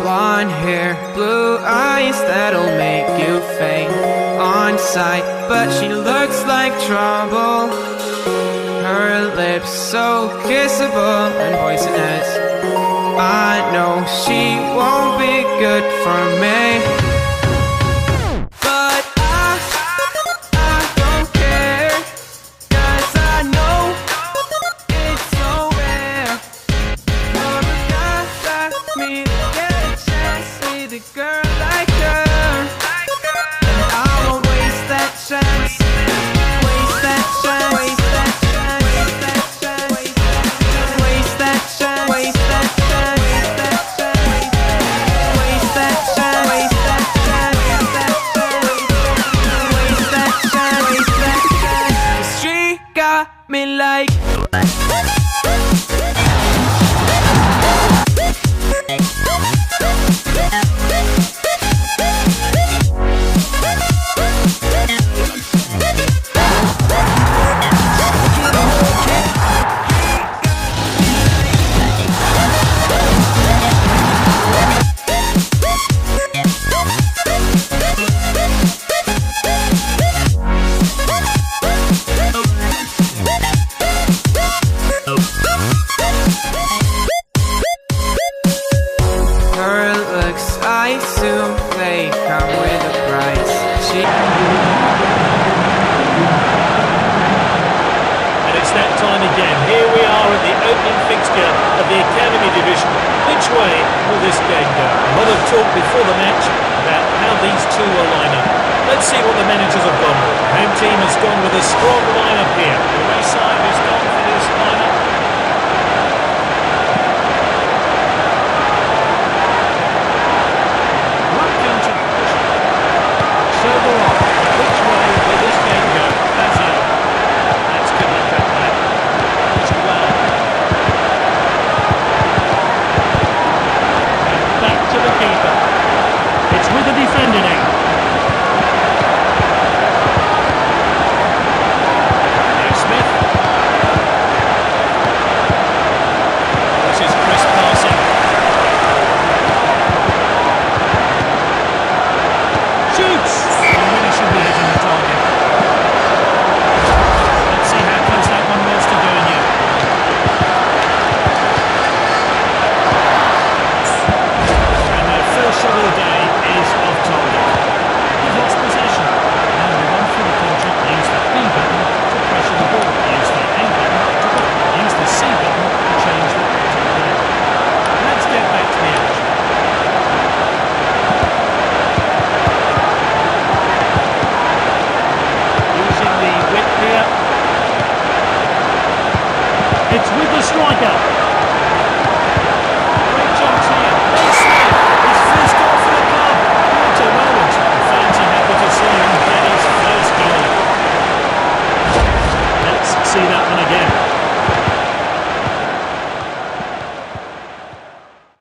blonde hair, blue eyes that'll make you faint on sight. But she looks like trouble. Her lips so kissable and poisonous. I know she won't be good for me, but I don't care, 'cause I know it's so rare for a guy like me to get a chance with a girl like her. And I won't waste that chance. Waste that chance. Waste that chance. Waste that chance. Waste that chance. Waste that chance. Waste that chance. Waste that chance. Waste that chance. Waste that chance. She got me like. Her looks, I assume they come with a price. And it's that time again. Here we are at the opening fixture of the Academy Division. Which way will this game go? A lot of talk before the match about how these two will line up. Let's see what the managers have gone with. The home team has gone with a strong lineup here. The away side has gone